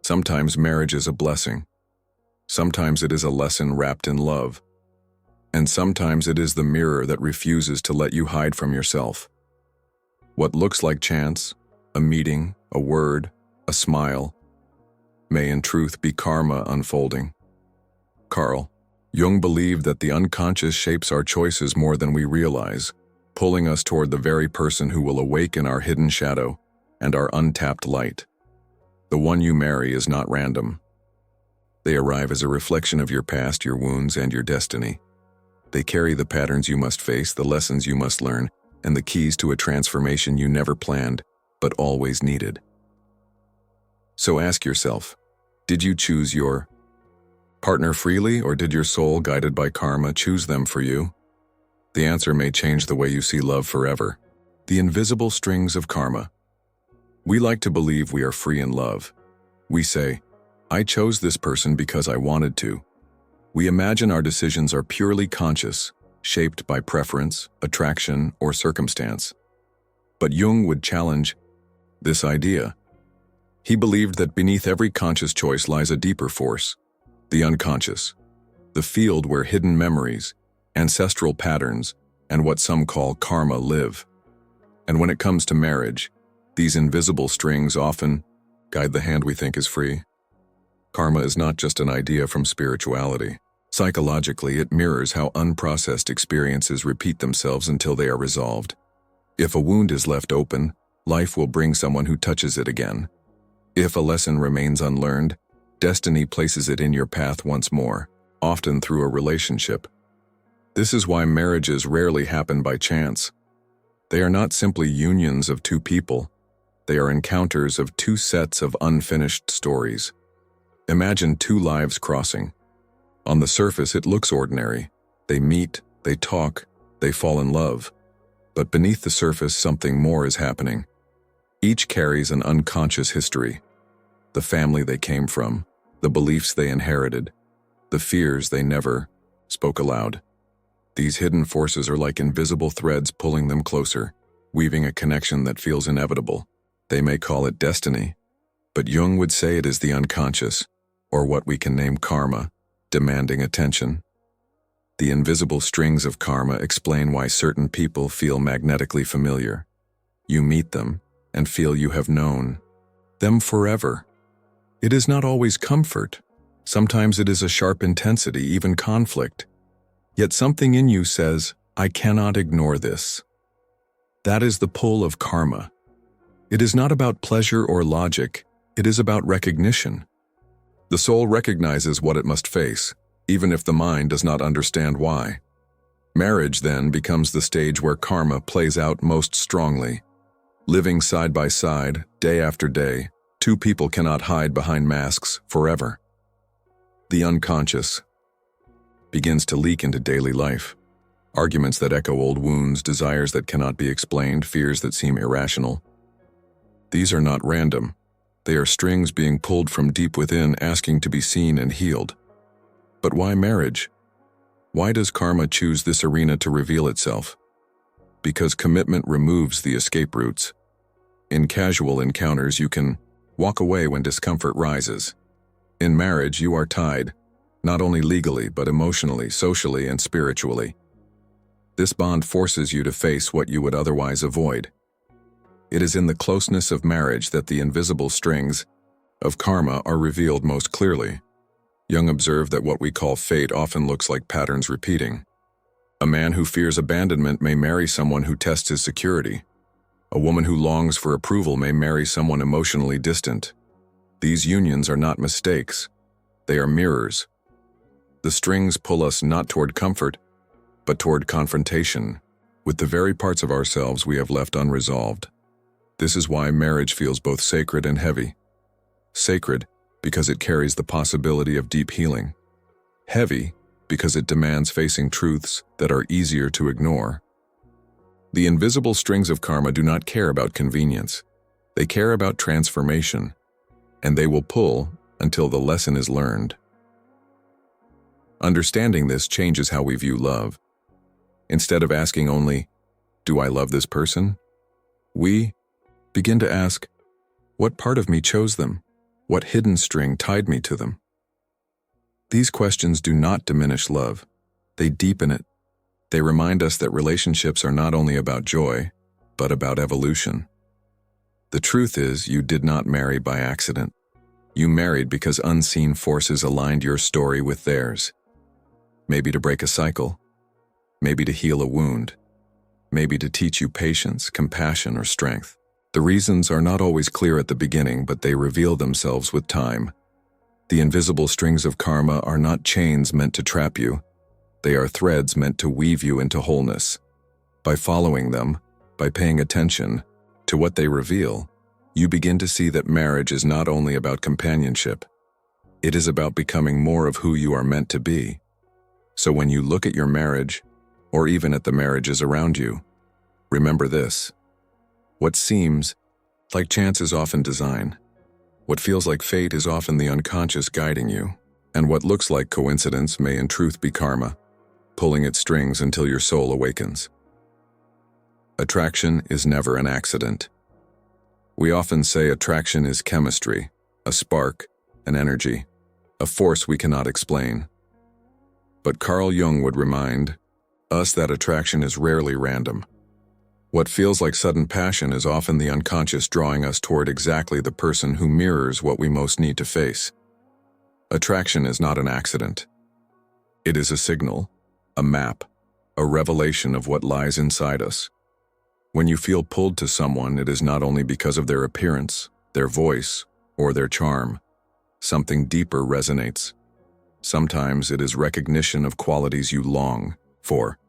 Sometimes marriage is a blessing. Sometimes it is a lesson wrapped in love. And sometimes it is the mirror that refuses to let you hide from yourself. What looks like chance, a meeting, a word, a smile, may in truth be karma unfolding. Carl Jung believed that the unconscious shapes our choices more than we realize, pulling us toward the very person who will awaken our hidden shadow and our untapped light. The one you marry is not random. They arrive as a reflection of your past, your wounds, and your destiny. They carry the patterns you must face, the lessons you must learn, and the keys to a transformation you never planned, but always needed. So ask yourself, did you choose your partner freely, or did your soul, guided by karma, choose them for you? The answer may change the way you see love forever. The invisible strings of karma. We like to believe we are free in love. We say, I chose this person because I wanted to. We imagine our decisions are purely conscious, shaped by preference, attraction, or circumstance. But Jung would challenge this idea. He believed that beneath every conscious choice lies a deeper force, the unconscious, the field where hidden memories, ancestral patterns, and what some call karma live. And when it comes to marriage, these invisible strings often guide the hand we think is free. Karma is not just an idea from spirituality. Psychologically, it mirrors how unprocessed experiences repeat themselves until they are resolved. If a wound is left open, life will bring someone who touches it again. If a lesson remains unlearned, destiny places it in your path once more, often through a relationship. This is why marriages rarely happen by chance. They are not simply unions of two people. They are encounters of two sets of unfinished stories. Imagine two lives crossing. On the surface, it looks ordinary. They meet, they talk, they fall in love. But beneath the surface, something more is happening. Each carries an unconscious history. The family they came from, the beliefs they inherited, the fears they never spoke aloud. These hidden forces are like invisible threads pulling them closer, weaving a connection that feels inevitable. They may call it destiny, but Jung would say it is the unconscious, or what we can name karma, demanding attention. The invisible strings of karma explain why certain people feel magnetically familiar. You meet them and feel you have known them forever. It is not always comfort. Sometimes it is a sharp intensity, even conflict. Yet something in you says, I cannot ignore this. That is the pull of karma. It is not about pleasure or logic. It is about recognition. The soul recognizes what it must face, even if the mind does not understand why. Marriage, then, becomes the stage where karma plays out most strongly. Living side by side, day after day, two people cannot hide behind masks forever. The unconscious begins to leak into daily life. Arguments that echo old wounds, desires that cannot be explained, fears that seem irrational. These are not random. They are strings being pulled from deep within, asking to be seen and healed. But why marriage? Why does karma choose this arena to reveal itself? Because commitment removes the escape routes. In casual encounters, you can walk away when discomfort rises. In marriage, you are tied, not only legally, but emotionally, socially, and spiritually. This bond forces you to face what you would otherwise avoid. It is in the closeness of marriage that the invisible strings of karma are revealed most clearly. Jung observed that what we call fate often looks like patterns repeating. A man who fears abandonment may marry someone who tests his security. A woman who longs for approval may marry someone emotionally distant. These unions are not mistakes. They are mirrors. The strings pull us not toward comfort, but toward confrontation with the very parts of ourselves we have left unresolved. This is why marriage feels both sacred and heavy. Sacred because it carries the possibility of deep healing. Heavy because it demands facing truths that are easier to ignore. The invisible strings of karma do not care about convenience. They care about transformation, and they will pull until the lesson is learned. Understanding this changes how we view love. Instead of asking only, do I love this person? We begin to ask, what part of me chose them? What hidden string tied me to them? These questions do not diminish love. They deepen it. They remind us that relationships are not only about joy, but about evolution. The truth is, you did not marry by accident. You married because unseen forces aligned your story with theirs. Maybe to break a cycle, maybe to heal a wound, maybe to teach you patience, compassion, or strength. The reasons are not always clear at the beginning, but they reveal themselves with time. The invisible strings of karma are not chains meant to trap you. They are threads meant to weave you into wholeness. By following them, by paying attention to what they reveal, you begin to see that marriage is not only about companionship. It is about becoming more of who you are meant to be. So when you look at your marriage, or even at the marriages around you, remember this. What seems like chance is often design. What feels like fate is often the unconscious guiding you. And what looks like coincidence may in truth be karma, pulling its strings until your soul awakens. Attraction is never an accident. We often say attraction is chemistry, a spark, an energy, a force we cannot explain. But Carl Jung would remind us that attraction is rarely random. What feels like sudden passion is often the unconscious drawing us toward exactly the person who mirrors what we most need to face. Attraction is not an accident. It is a signal, a map, a revelation of what lies inside us. When you feel pulled to someone, it is not only because of their appearance, their voice, or their charm. Something deeper resonates. Sometimes it is recognition of qualities you long for.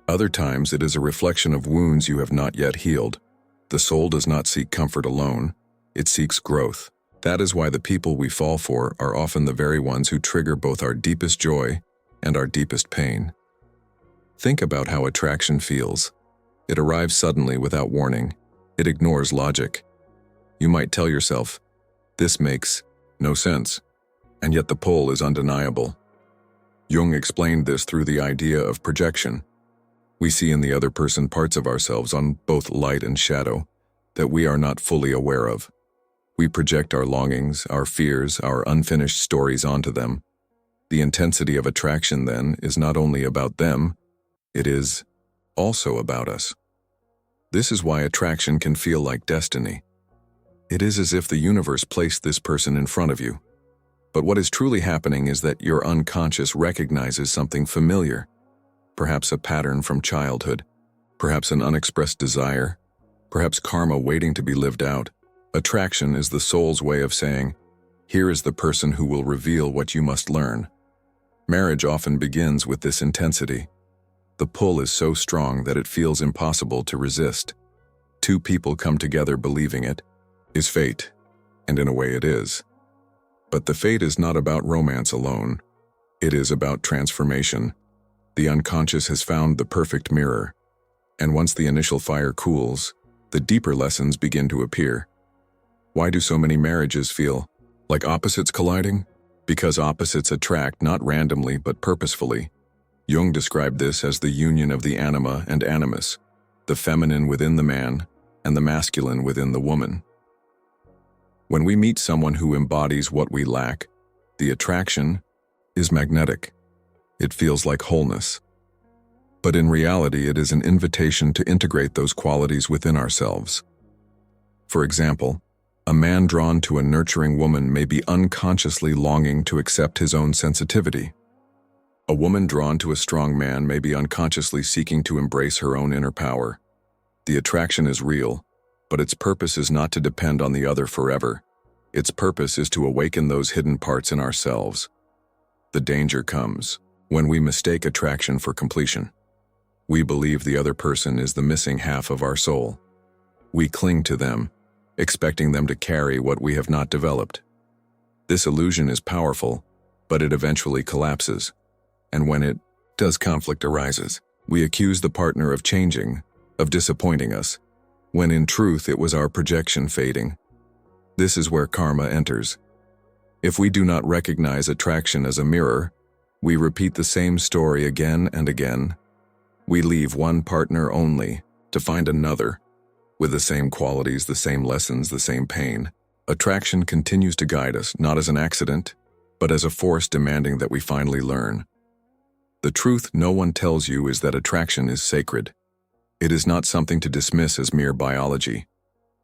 Other times it is a reflection of wounds you have not yet healed. The soul does not seek comfort alone, it seeks growth. That is why the people we fall for are often the very ones who trigger both our deepest joy and our deepest pain. Think about how attraction feels. It arrives suddenly without warning. It ignores logic. You might tell yourself, this makes no sense, and yet the pull is undeniable. Jung explained this through the idea of projection. We see in the other person parts of ourselves on both light and shadow that we are not fully aware of. We project our longings, our fears, our unfinished stories onto them. The intensity of attraction, then, is not only about them, it is also about us. This is why attraction can feel like destiny. It is as if the universe placed this person in front of you. But what is truly happening is that your unconscious recognizes something familiar. Perhaps a pattern from childhood, perhaps an unexpressed desire, perhaps karma waiting to be lived out. Attraction is the soul's way of saying, here is the person who will reveal what you must learn. Marriage often begins with this intensity. The pull is so strong that it feels impossible to resist. Two people come together believing it is fate, and in a way it is. But the fate is not about romance alone. It is about transformation. The unconscious has found the perfect mirror, and once the initial fire cools, the deeper lessons begin to appear. Why do so many marriages feel like opposites colliding? Because opposites attract not randomly but purposefully. Jung described this as the union of the anima and animus, the feminine within the man and the masculine within the woman. When we meet someone who embodies what we lack, the attraction is magnetic. It feels like wholeness. But in reality, it is an invitation to integrate those qualities within ourselves. For example, a man drawn to a nurturing woman may be unconsciously longing to accept his own sensitivity. A woman drawn to a strong man may be unconsciously seeking to embrace her own inner power. The attraction is real, but its purpose is not to depend on the other forever. Its purpose is to awaken those hidden parts in ourselves. The danger comes when we mistake attraction for completion. We believe the other person is the missing half of our soul. We cling to them, expecting them to carry what we have not developed. This illusion is powerful, but it eventually collapses. And when it does, conflict arises. We accuse the partner of changing, of disappointing us, when in truth it was our projection fading. This is where karma enters. If we do not recognize attraction as a mirror, we repeat the same story again and again. We leave one partner only to find another, with the same qualities, the same lessons, the same pain. Attraction continues to guide us, not as an accident, but as a force demanding that we finally learn. The truth no one tells you is that attraction is sacred. It is not something to dismiss as mere biology.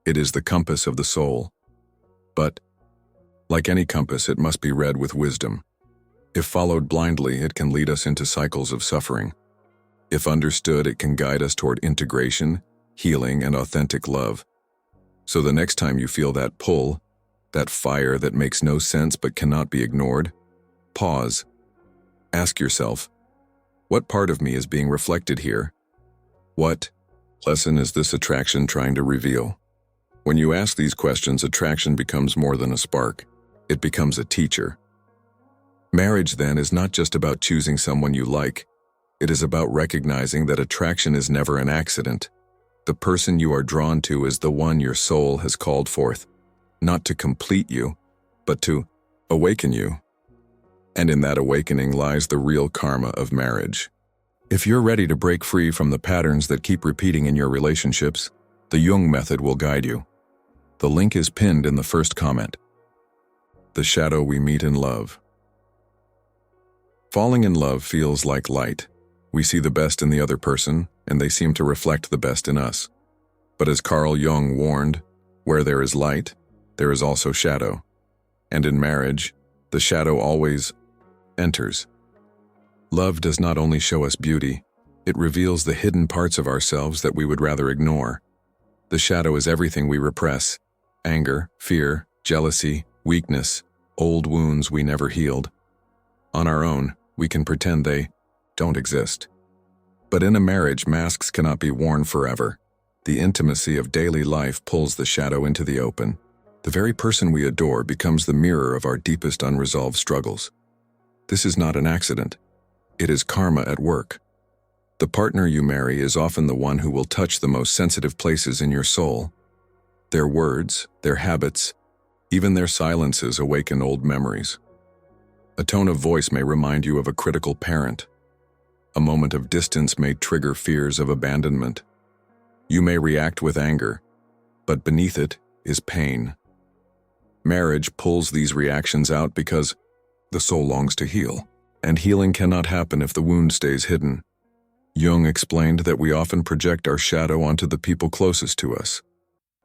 It is the compass of the soul. But, like any compass, it must be read with wisdom. If followed blindly, it can lead us into cycles of suffering. If understood, it can guide us toward integration, healing, and authentic love. So the next time you feel that pull, that fire that makes no sense but cannot be ignored, pause. Ask yourself, what part of me is being reflected here? What lesson is this attraction trying to reveal? When you ask these questions, attraction becomes more than a spark. It becomes a teacher. Marriage, then, is not just about choosing someone you like. It is about recognizing that attraction is never an accident. The person you are drawn to is the one your soul has called forth, not to complete you, but to awaken you. And in that awakening lies the real karma of marriage. If you're ready to break free from the patterns that keep repeating in your relationships, the Jung Method will guide you. The link is pinned in the first comment. The shadow we meet in love. Falling in love feels like light. We see the best in the other person, and they seem to reflect the best in us. But as Carl Jung warned, where there is light, there is also shadow. And in marriage, the shadow always enters. Love does not only show us beauty, it reveals the hidden parts of ourselves that we would rather ignore. The shadow is everything we repress: anger, fear, jealousy, weakness, old wounds we never healed. On our own, we can pretend they don't exist. But in a marriage, masks cannot be worn forever. The intimacy of daily life pulls the shadow into the open. The very person we adore becomes the mirror of our deepest unresolved struggles. This is not an accident. It is karma at work. The partner you marry is often the one who will touch the most sensitive places in your soul. Their words, their habits, even their silences awaken old memories. A tone of voice may remind you of a critical parent. A moment of distance may trigger fears of abandonment. You may react with anger, but beneath it is pain. Marriage pulls these reactions out because the soul longs to heal, and healing cannot happen if the wound stays hidden. Jung explained that we often project our shadow onto the people closest to us.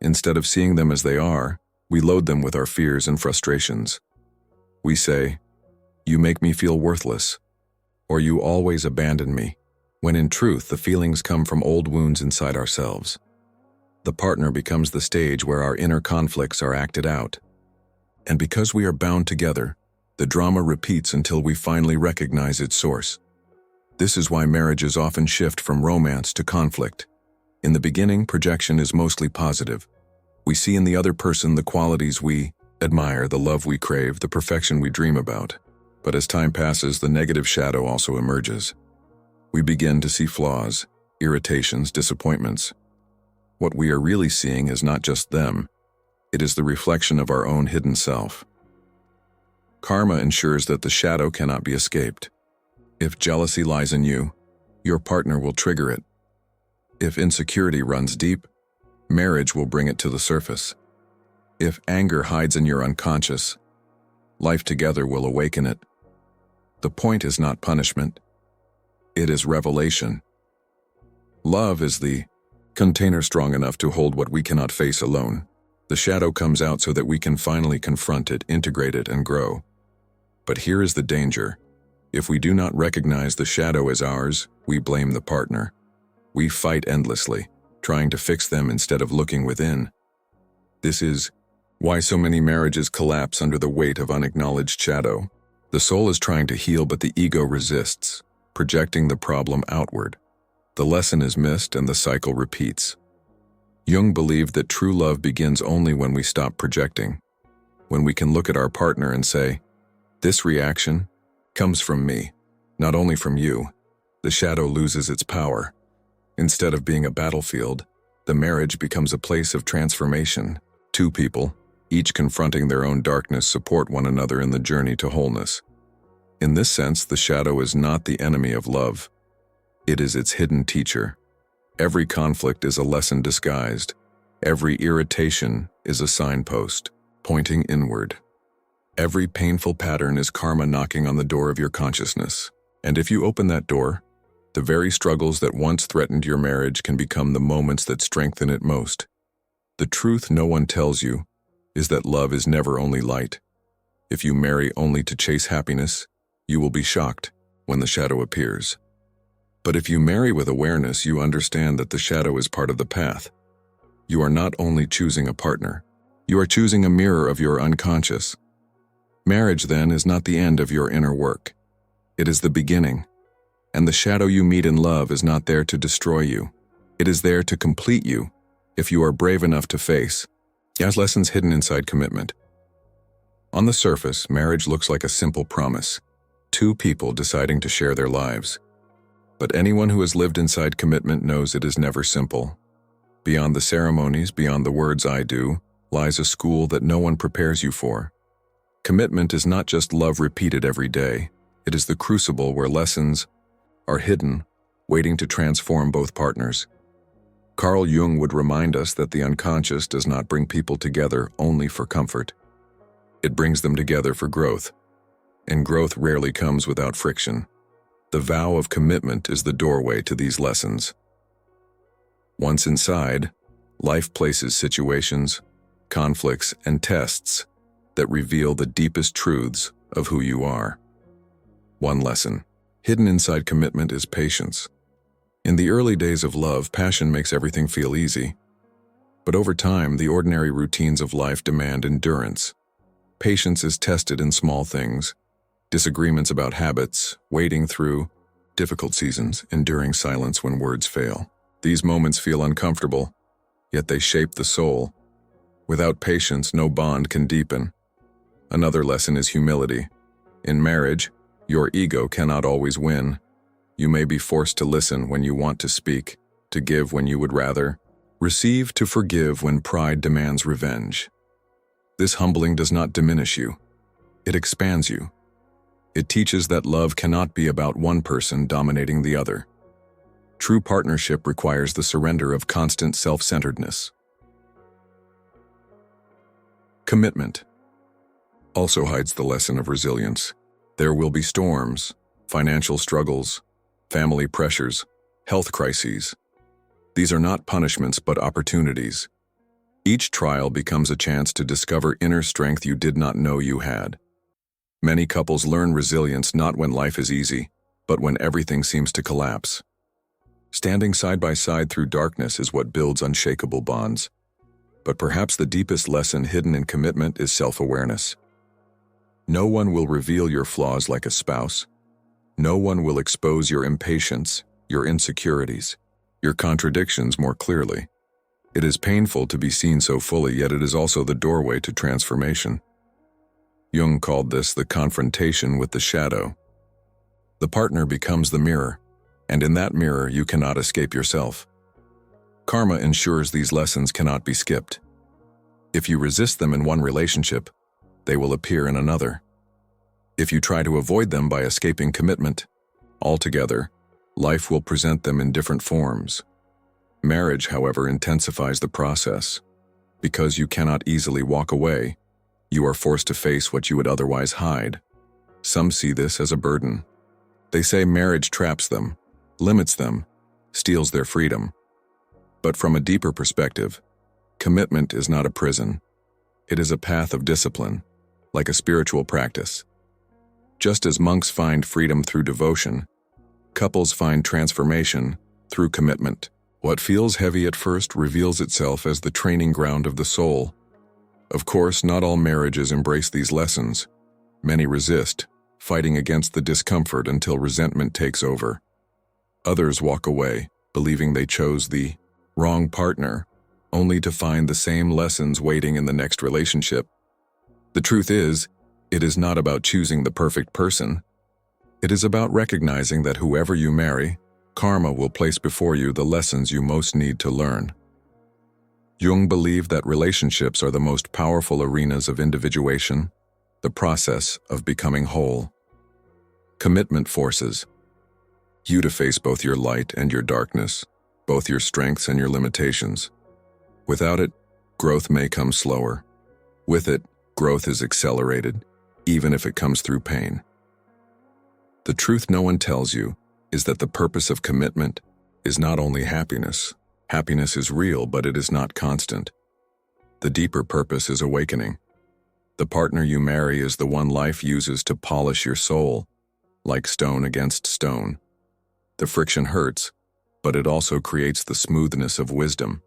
Instead of seeing them as they are, we load them with our fears and frustrations. We say, "You make me feel worthless," or "You always abandon me," when in truth the feelings come from old wounds inside ourselves. The partner becomes the stage where our inner conflicts are acted out. And because we are bound together, the drama repeats until we finally recognize its source. This is why marriages often shift from romance to conflict. In the beginning, projection is mostly positive. We see in the other person the qualities we admire, the love we crave, the perfection we dream about. But as time passes, the negative shadow also emerges. We begin to see flaws, irritations, disappointments. What we are really seeing is not just them. It is the reflection of our own hidden self. Karma ensures that the shadow cannot be escaped. If jealousy lies in you, your partner will trigger it. If insecurity runs deep, marriage will bring it to the surface. If anger hides in your unconscious, life together will awaken it. The point is not punishment. It is revelation. Love is the container strong enough to hold what we cannot face alone. The shadow comes out so that we can finally confront it, integrate it, and grow. But here is the danger. If we do not recognize the shadow as ours, we blame the partner. We fight endlessly, trying to fix them instead of looking within. This is why so many marriages collapse under the weight of unacknowledged shadow. The soul is trying to heal, but the ego resists, projecting the problem outward. The lesson is missed and the cycle repeats. Jung believed that true love begins only when we stop projecting. When we can look at our partner and say, "This reaction comes from me, not only from you," the shadow loses its power. Instead of being a battlefield, the marriage becomes a place of transformation. Two people, each confronting their own darkness, support one another in the journey to wholeness. In this sense, the shadow is not the enemy of love. It is its hidden teacher. Every conflict is a lesson disguised. Every irritation is a signpost. pointing inward. Every painful pattern is karma knocking on the door of your consciousness. And if you open that door, the very struggles that once threatened your marriage can become the moments that strengthen it most. The truth no one tells you is that love is never only light. If you marry only to chase happiness, you will be shocked when the shadow appears. But if you marry with awareness, you understand that the shadow is part of the path. You are not only choosing a partner, you are choosing a mirror of your unconscious. Marriage, then, is not the end of your inner work. It is the beginning. And the shadow you meet in love is not there to destroy you. It is there to complete you, if you are brave enough to face. As lessons hidden inside commitment. On the surface, marriage looks like a simple promise. Two people deciding to share their lives. But anyone who has lived inside commitment knows it is never simple. Beyond the ceremonies, beyond the words "I do," lies a school that no one prepares you for. Commitment is not just love repeated every day. It is the crucible where lessons are hidden, waiting to transform both partners. Carl Jung would remind us that the unconscious does not bring people together only for comfort. It brings them together for growth. And growth rarely comes without friction. The vow of commitment is the doorway to these lessons. Once inside, life places situations, conflicts, and tests that reveal the deepest truths of who you are. One lesson, hidden inside commitment, is patience. In the early days of love, passion makes everything feel easy. But over time, the ordinary routines of life demand endurance. Patience is tested in small things, disagreements about habits, wading through difficult seasons, enduring silence when words fail. These moments feel uncomfortable, yet they shape the soul. Without patience, no bond can deepen. Another lesson is humility. In marriage, your ego cannot always win. You may be forced to listen when you want to speak, to give when you would rather, receive to forgive when pride demands revenge. This humbling does not diminish you. It expands you. It teaches that love cannot be about one person dominating the other. True partnership requires the surrender of constant self-centeredness. Commitment also hides the lesson of resilience. There will be storms, financial struggles, family pressures, health crises. These are not punishments but opportunities. Each trial becomes a chance to discover inner strength you did not know you had. Many couples learn resilience not when life is easy, but when everything seems to collapse. Standing side by side through darkness is what builds unshakable bonds. But perhaps the deepest lesson hidden in commitment is self-awareness. No one will reveal your flaws like a spouse. No one will expose your impatience, your insecurities, your contradictions more clearly. It is painful to be seen so fully, yet it is also the doorway to transformation. Jung called this the confrontation with the shadow. The partner becomes the mirror, and in that mirror you cannot escape yourself. Karma ensures these lessons cannot be skipped. If you resist them in one relationship, they will appear in another. If you try to avoid them by escaping commitment, altogether, life will present them in different forms. Marriage, however, intensifies the process. Because you cannot easily walk away, you are forced to face what you would otherwise hide. Some see this as a burden. They say marriage traps them, limits them, steals their freedom. But from a deeper perspective, commitment is not a prison. It is a path of discipline, like a spiritual practice. Just as monks find freedom through devotion, couples find transformation through commitment. What feels heavy at first reveals itself as the training ground of the soul. Of course, not all marriages embrace these lessons. Many resist, fighting against the discomfort until resentment takes over. Others walk away, believing they chose the wrong partner, only to find the same lessons waiting in the next relationship. The truth is, it is not about choosing the perfect person. It is about recognizing that whoever you marry, karma will place before you the lessons you most need to learn. Jung believed that relationships are the most powerful arenas of individuation, the process of becoming whole. Commitment forces you to face both your light and your darkness, both your strengths and your limitations. Without it, growth may come slower. With it, Growth is accelerated, even if it comes through pain. The truth no one tells you is that the purpose of commitment is not only happiness. Happiness is real, but it is not constant. The deeper purpose is awakening. The partner you marry is the one life uses to polish your soul, like stone against stone. The friction hurts, but it also creates the smoothness of wisdom.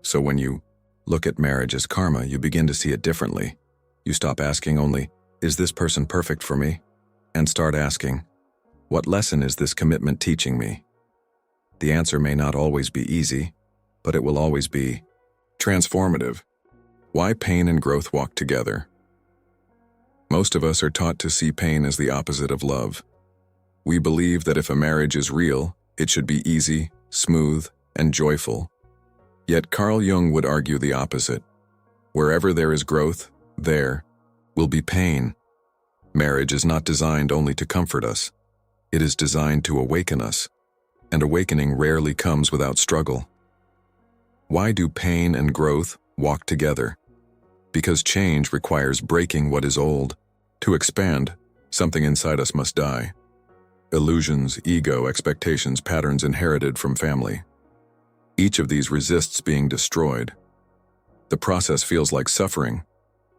So when you look at marriage as karma, you begin to see it differently. You stop asking only, "Is this person perfect for me?" and start asking, "What lesson is this commitment teaching me?" The answer may not always be easy, but it will always be transformative. Why pain and growth walk together? Most of us are taught to see pain as the opposite of love. We believe that if a marriage is real, it should be easy, smooth, and joyful. Yet Carl Jung would argue the opposite. Wherever there is growth, there will be pain. Marriage is not designed only to comfort us. It is designed to awaken us, and awakening rarely comes without struggle. Why do pain and growth walk together? Because change requires breaking what is old. To expand, something inside us must die. Illusions, ego, expectations, patterns inherited from family. Each of these resists being destroyed. The process feels like suffering,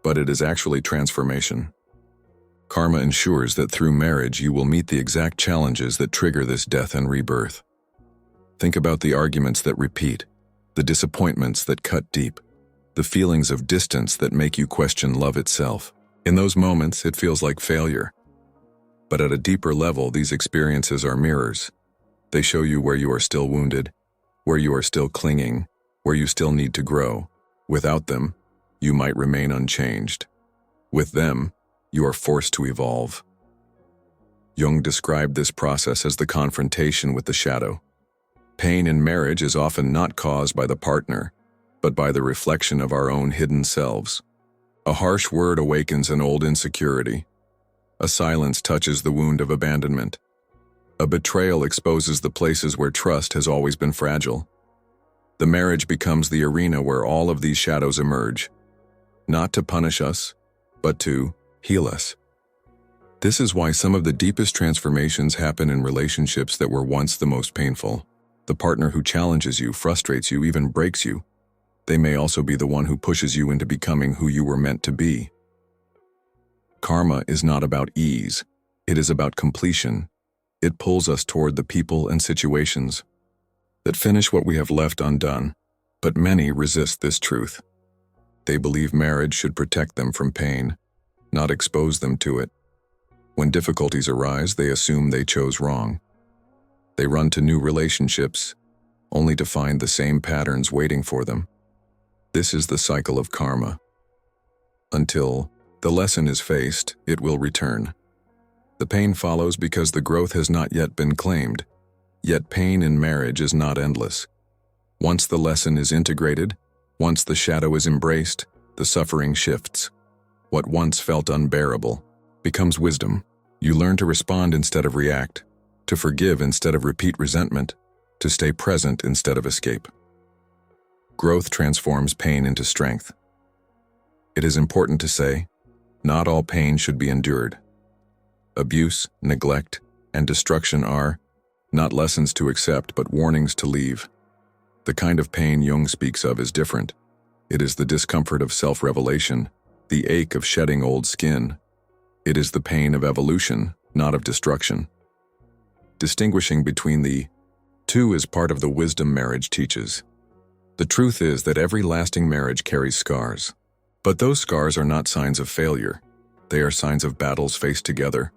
but it is actually transformation. Karma ensures that through marriage you will meet the exact challenges that trigger this death and rebirth. Think about the arguments that repeat, the disappointments that cut deep, the feelings of distance that make you question love itself. In those moments, it feels like failure. But at a deeper level, these experiences are mirrors. They show you where you are still wounded, where you are still clinging, where you still need to grow. Without them, you might remain unchanged. With them, you are forced to evolve. Jung described this process as the confrontation with the shadow. Pain in marriage is often not caused by the partner, but by the reflection of our own hidden selves. A harsh word awakens an old insecurity. A silence touches the wound of abandonment. A betrayal exposes the places where trust has always been fragile. The marriage becomes the arena where all of these shadows emerge, not to punish us, but to heal us. This is why some of the deepest transformations happen in relationships that were once the most painful. The partner who challenges you, frustrates you, even breaks you. They may also be the one who pushes you into becoming who you were meant to be. Karma is not about ease. It is about completion. It pulls us toward the people and situations that finish what we have left undone. But many resist this truth. They believe marriage should protect them from pain, not expose them to it. When difficulties arise, they assume they chose wrong. They run to new relationships, only to find the same patterns waiting for them. This is the cycle of karma. Until the lesson is faced, it will return. The pain follows because the growth has not yet been claimed. Yet pain in marriage is not endless. Once the lesson is integrated, once the shadow is embraced, the suffering shifts. What once felt unbearable becomes wisdom. You learn to respond instead of react, to forgive instead of repeat resentment, to stay present instead of escape. Growth transforms pain into strength. It is important to say, not all pain should be endured. Abuse, neglect, and destruction are not lessons to accept, but warnings to leave. The kind of pain Jung speaks of is different. It is the discomfort of self-revelation, the ache of shedding old skin. It is the pain of evolution, not of destruction. Distinguishing between the two is part of the wisdom marriage teaches. The truth is that every lasting marriage carries scars. But those scars are not signs of failure. They are signs of battles faced together,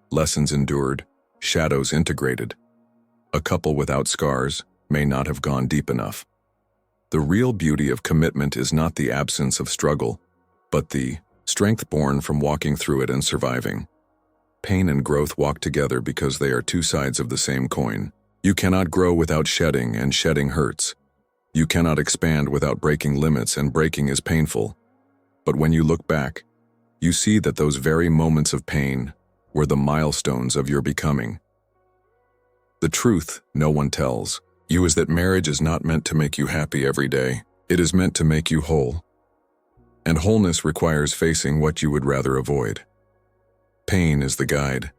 lessons endured, shadows integrated. A couple without scars may not have gone deep enough. The real beauty of commitment is not the absence of struggle, but the strength born from walking through it and surviving. Pain and growth walk together because they are two sides of the same coin. You cannot grow without shedding, and shedding hurts. You cannot expand without breaking limits, and breaking is painful. But when you look back, you see that those very moments of pain were the milestones of your becoming. The truth no one tells you is that marriage is not meant to make you happy every day. It is meant to make you whole. And wholeness requires facing what you would rather avoid. Pain is the guide.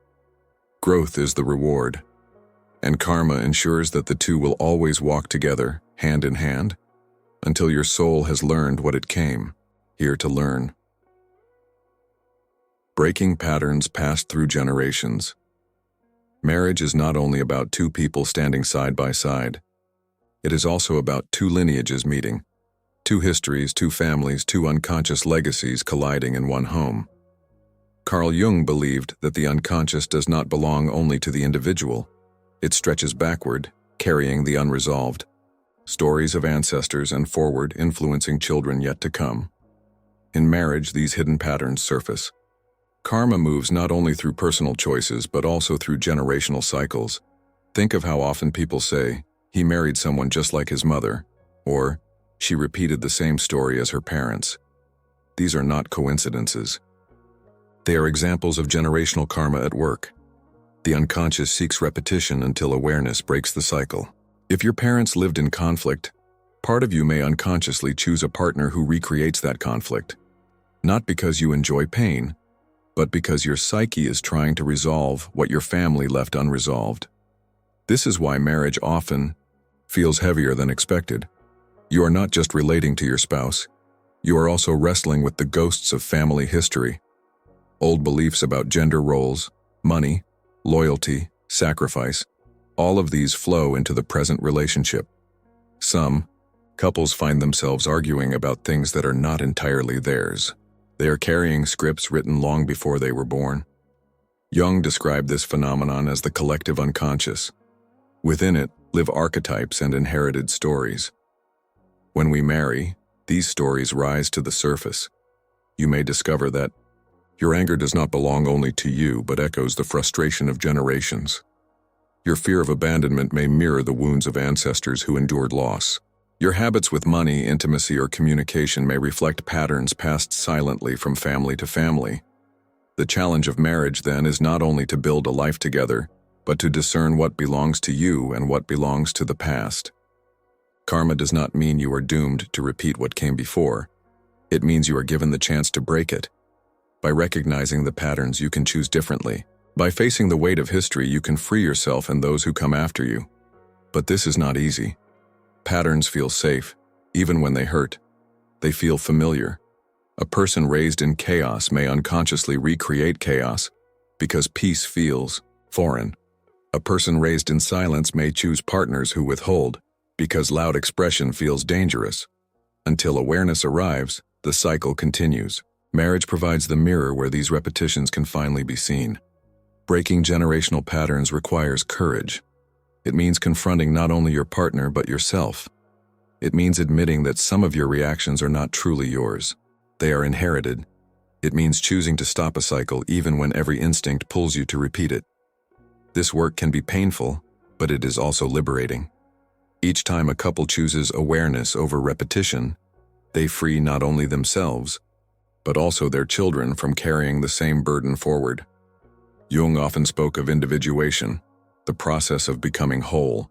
Growth is the reward. And karma ensures that the two will always walk together, hand in hand, until your soul has learned what it came here to learn. Breaking patterns passed through generations. Marriage is not only about two people standing side by side. It is also about two lineages meeting, two histories, two families, two unconscious legacies colliding in one home. Carl Jung believed that the unconscious does not belong only to the individual. It stretches backward, carrying the unresolved stories of ancestors and forward, influencing children yet to come. In marriage, these hidden patterns surface. Karma moves not only through personal choices but also through generational cycles. Think of how often people say, "He married someone just like his mother," or "She repeated the same story as her parents." These are not coincidences. They are examples of generational karma at work. The unconscious seeks repetition until awareness breaks the cycle. If your parents lived in conflict, part of you may unconsciously choose a partner who recreates that conflict, not because you enjoy pain, but because your psyche is trying to resolve what your family left unresolved. This is why marriage often feels heavier than expected. You are not just relating to your spouse, you are also wrestling with the ghosts of family history. Old beliefs about gender roles, money, loyalty, sacrifice, all of these flow into the present relationship. Some couples find themselves arguing about things that are not entirely theirs. They are carrying scripts written long before they were born. Jung described this phenomenon as the collective unconscious. Within it live archetypes and inherited stories. When we marry, these stories rise to the surface. You may discover that your anger does not belong only to you but echoes the frustration of generations. Your fear of abandonment may mirror the wounds of ancestors who endured loss. Your habits with money, intimacy, or communication may reflect patterns passed silently from family to family. The challenge of marriage, then, is not only to build a life together, but to discern what belongs to you and what belongs to the past. Karma does not mean you are doomed to repeat what came before. It means you are given the chance to break it. By recognizing the patterns, you can choose differently. By facing the weight of history, you can free yourself and those who come after you. But this is not easy. Patterns feel safe, even when they hurt. They feel familiar. A person raised in chaos may unconsciously recreate chaos because peace feels foreign. A person raised in silence may choose partners who withhold because loud expression feels dangerous. Until awareness arrives, the cycle continues. Marriage provides the mirror where these repetitions can finally be seen. Breaking generational patterns requires courage. It means confronting not only your partner but yourself. It means admitting that some of your reactions are not truly yours. They are inherited. It means choosing to stop a cycle even when every instinct pulls you to repeat it. This work can be painful, but it is also liberating. Each time a couple chooses awareness over repetition, they free not only themselves, but also their children from carrying the same burden forward. Jung often spoke of individuation, the process of becoming whole.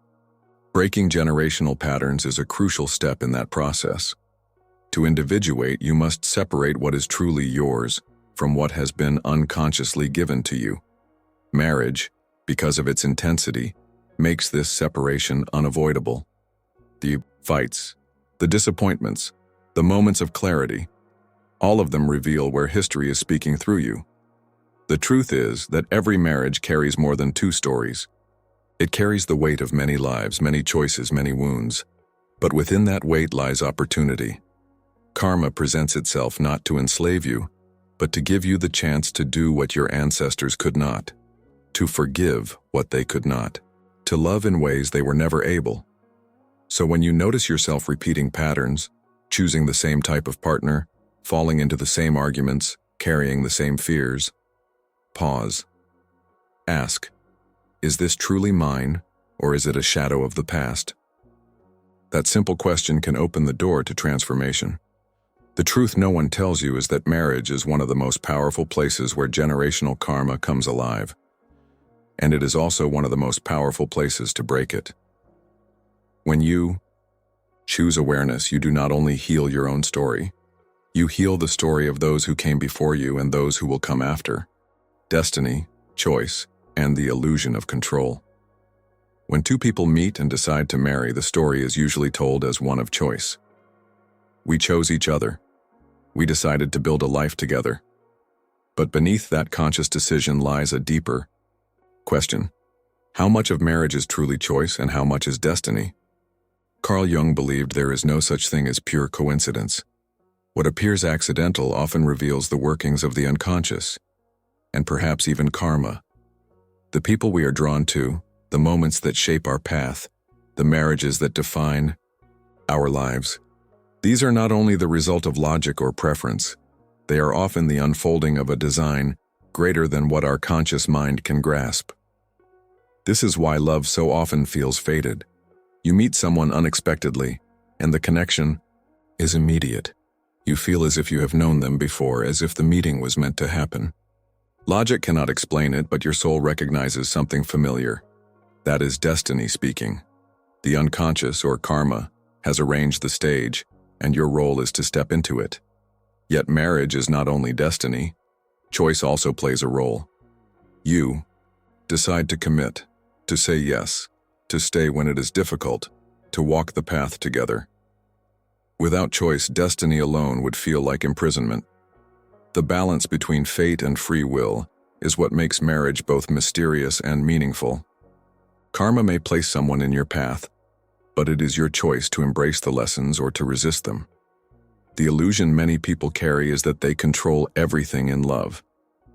Breaking generational patterns is a crucial step in that process. To individuate, you must separate what is truly yours from what has been unconsciously given to you. Marriage, because of its intensity, makes this separation unavoidable. The fights, the disappointments, the moments of clarity, all of them reveal where history is speaking through you. The truth is that every marriage carries more than two stories. It carries the weight of many lives, many choices, many wounds. But within that weight lies opportunity. Karma presents itself not to enslave you, but to give you the chance to do what your ancestors could not, to forgive what they could not, to love in ways they were never able. So when you notice yourself repeating patterns, choosing the same type of partner, falling into the same arguments, carrying the same fears, pause. Ask, is this truly mine, or is it a shadow of the past? That simple question can open the door to transformation. The truth no one tells you is that marriage is one of the most powerful places where generational karma comes alive. And it is also one of the most powerful places to break it. When you choose awareness, you do not only heal your own story, You heal the story of those who came before you and those who will come after. Destiny, choice, and the illusion of control. When two people meet and decide to marry, the story is usually told as one of choice. We chose each other. We decided to build a life together. But beneath that conscious decision lies a deeper question. How much of marriage is truly choice and how much is destiny? Carl Jung believed there is no such thing as pure coincidence. What appears accidental often reveals the workings of the unconscious, and perhaps even karma. The people we are drawn to, the moments that shape our path, the marriages that define our lives. These are not only the result of logic or preference, they are often the unfolding of a design greater than what our conscious mind can grasp. This is why love so often feels fated. You meet someone unexpectedly, and the connection is immediate. You feel as if you have known them before, as if the meeting was meant to happen. Logic cannot explain it, but your soul recognizes something familiar. That is destiny speaking. The unconscious, or karma, has arranged the stage, and your role is to step into it. Yet marriage is not only destiny, choice also plays a role. You decide to commit, to say yes, to stay when it is difficult, to walk the path together. Without choice, destiny alone would feel like imprisonment. The balance between fate and free will is what makes marriage both mysterious and meaningful. Karma may place someone in your path, but it is your choice to embrace the lessons or to resist them. The illusion many people carry is that they control everything in love.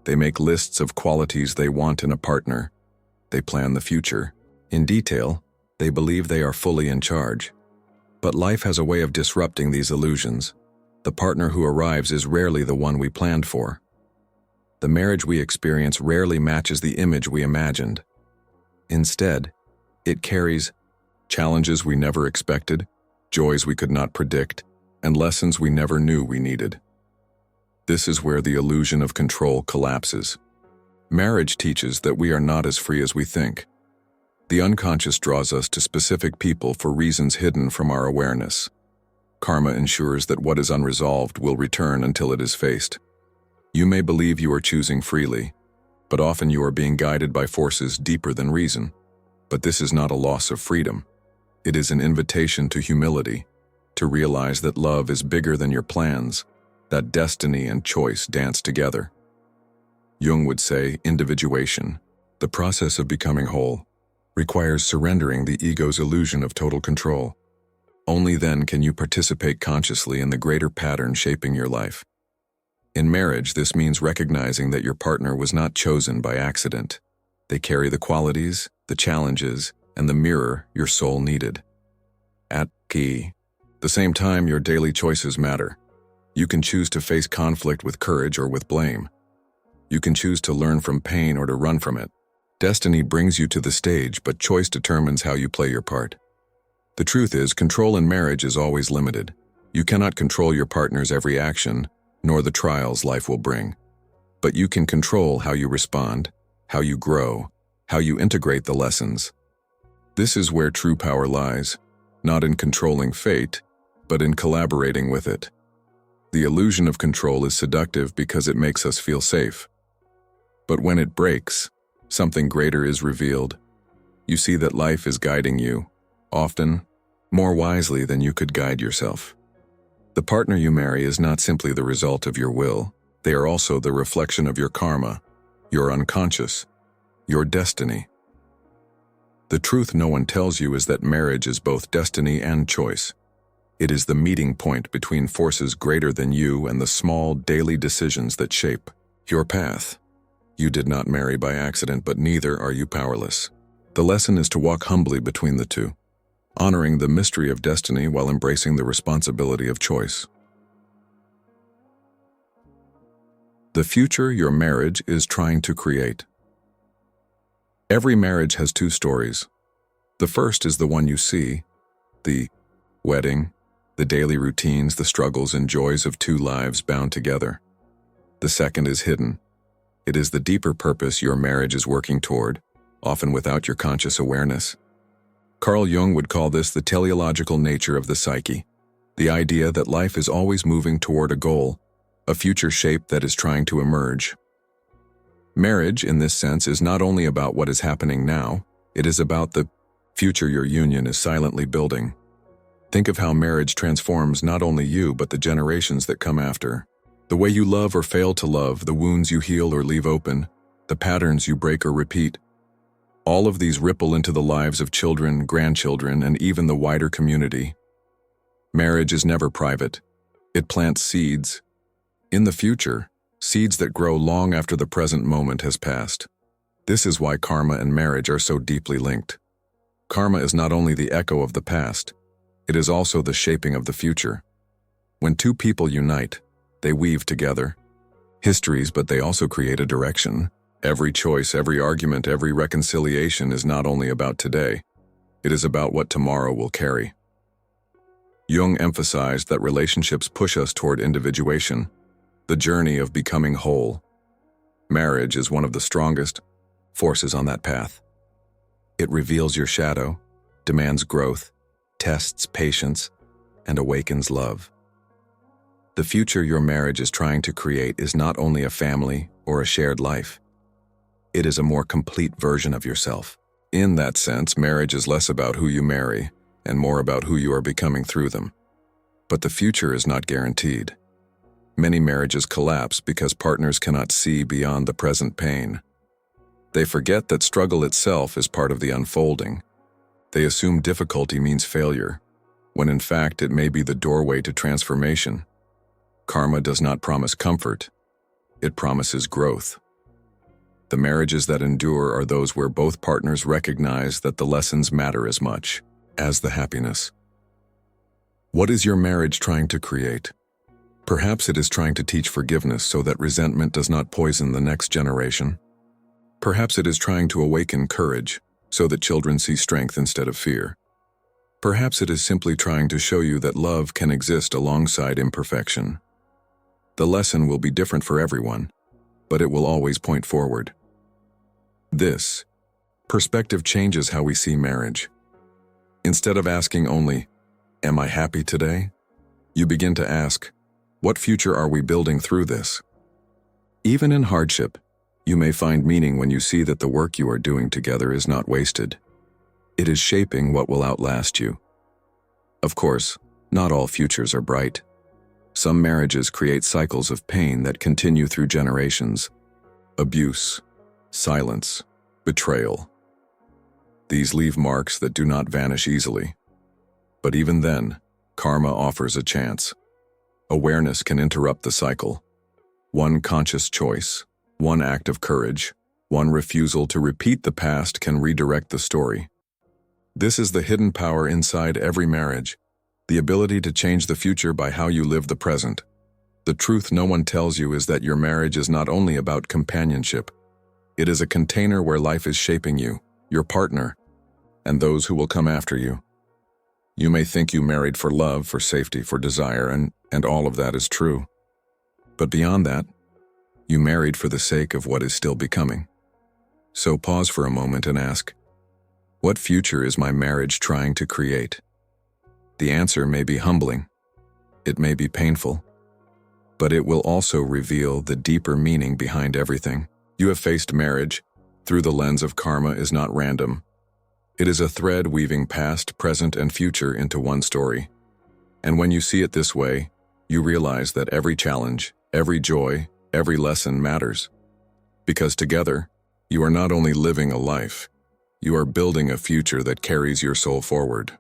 They make lists of qualities they want in a partner. They plan the future. In detail, they believe they are fully in charge. But life has a way of disrupting these illusions. The partner who arrives is rarely the one we planned for. The marriage we experience rarely matches the image we imagined. Instead, it carries challenges we never expected, joys we could not predict, and lessons we never knew we needed. This is where the illusion of control collapses. Marriage teaches that we are not as free as we think. The unconscious draws us to specific people for reasons hidden from our awareness. Karma ensures that what is unresolved will return until it is faced. You may believe you are choosing freely, but often you are being guided by forces deeper than reason. But this is not a loss of freedom. It is an invitation to humility, to realize that love is bigger than your plans, that destiny and choice dance together. Jung would say individuation, the process of becoming whole, requires surrendering the ego's illusion of total control. Only then can you participate consciously in the greater pattern shaping your life. In marriage, this means recognizing that your partner was not chosen by accident. They carry the qualities, the challenges, and the mirror your soul needed. At the same time, your daily choices matter. You can choose to face conflict with courage or with blame. You can choose to learn from pain or to run from it. Destiny brings you to the stage, but choice determines how you play your part. The truth is, control in marriage is always limited. You cannot control your partner's every action, nor the trials life will bring. But you can control how you respond, how you grow, how you integrate the lessons. This is where true power lies, not in controlling fate, but in collaborating with it. The illusion of control is seductive because it makes us feel safe. But when it breaks, something greater is revealed. You see that life is guiding you, often more wisely than you could guide yourself. The partner you marry is not simply the result of your will, they are also the reflection of your karma, your unconscious, your destiny. The truth no one tells you is that marriage is both destiny and choice. It is the meeting point between forces greater than you and the small daily decisions that shape your path. You did not marry by accident, but neither are you powerless. The lesson is to walk humbly between the two, honoring the mystery of destiny while embracing the responsibility of choice. The future your marriage is trying to create. Every marriage has two stories. The first is the one you see, the wedding, the daily routines, the struggles and joys of two lives bound together. The second is hidden. It is the deeper purpose your marriage is working toward, often without your conscious awareness. Carl Jung would call this the teleological nature of the psyche. The idea that life is always moving toward a goal, a future shape that is trying to emerge. Marriage, in this sense, is not only about what is happening now, it is about the future your union is silently building. Think of how marriage transforms not only you but the generations that come after. The way you love or fail to love, the wounds you heal or leave open, the patterns you break or repeat. All of these ripple into the lives of children, grandchildren, and even the wider community. Marriage is never private. It plants seeds. In the future, seeds that grow long after the present moment has passed. This is why karma and marriage are so deeply linked. Karma is not only the echo of the past, it is also the shaping of the future. When two people unite, they weave together histories, but they also create a direction. Every choice, every argument, every reconciliation is not only about today, it is about what tomorrow will carry. Jung emphasized that relationships push us toward individuation, the journey of becoming whole. Marriage is one of the strongest forces on that path. It reveals your shadow, demands growth, tests patience, and awakens love. The future your marriage is trying to create is not only a family or a shared life. It is a more complete version of yourself. In that sense, marriage is less about who you marry and more about who you are becoming through them. But the future is not guaranteed. Many marriages collapse because partners cannot see beyond the present pain. They forget that struggle itself is part of the unfolding. They assume difficulty means failure, when in fact it may be the doorway to transformation. Karma does not promise comfort, it promises growth. The marriages that endure are those where both partners recognize that the lessons matter as much as the happiness. What is your marriage trying to create? Perhaps it is trying to teach forgiveness so that resentment does not poison the next generation. Perhaps it is trying to awaken courage so that children see strength instead of fear. Perhaps it is simply trying to show you that love can exist alongside imperfection. The lesson will be different for everyone, but it will always point forward. This perspective changes how we see marriage. Instead of asking only, "Am I happy today?" you begin to ask, "What future are we building through this?" Even in hardship, you may find meaning when you see that the work you are doing together is not wasted. It is shaping what will outlast you. Of course, not all futures are bright. Some marriages create cycles of pain that continue through generations. Abuse, silence, betrayal. These leave marks that do not vanish easily. But even then, karma offers a chance. Awareness can interrupt the cycle. One conscious choice, one act of courage, one refusal to repeat the past can redirect the story. This is the hidden power inside every marriage, the ability to change the future by how you live the present. The truth no one tells you is that your marriage is not only about companionship. It is a container where life is shaping you, your partner, and those who will come after you. You may think you married for love, for safety, for desire, and all of that is true. But beyond that, you married for the sake of what is still becoming. So pause for a moment and ask, what future is my marriage trying to create? The answer may be humbling. It may be painful. But it will also reveal the deeper meaning behind everything. You have faced marriage through the lens of karma is not random. It is a thread weaving past, present, and future into one story. And when you see it this way, you realize that every challenge, every joy, every lesson matters. Because together, you are not only living a life, you are building a future that carries your soul forward.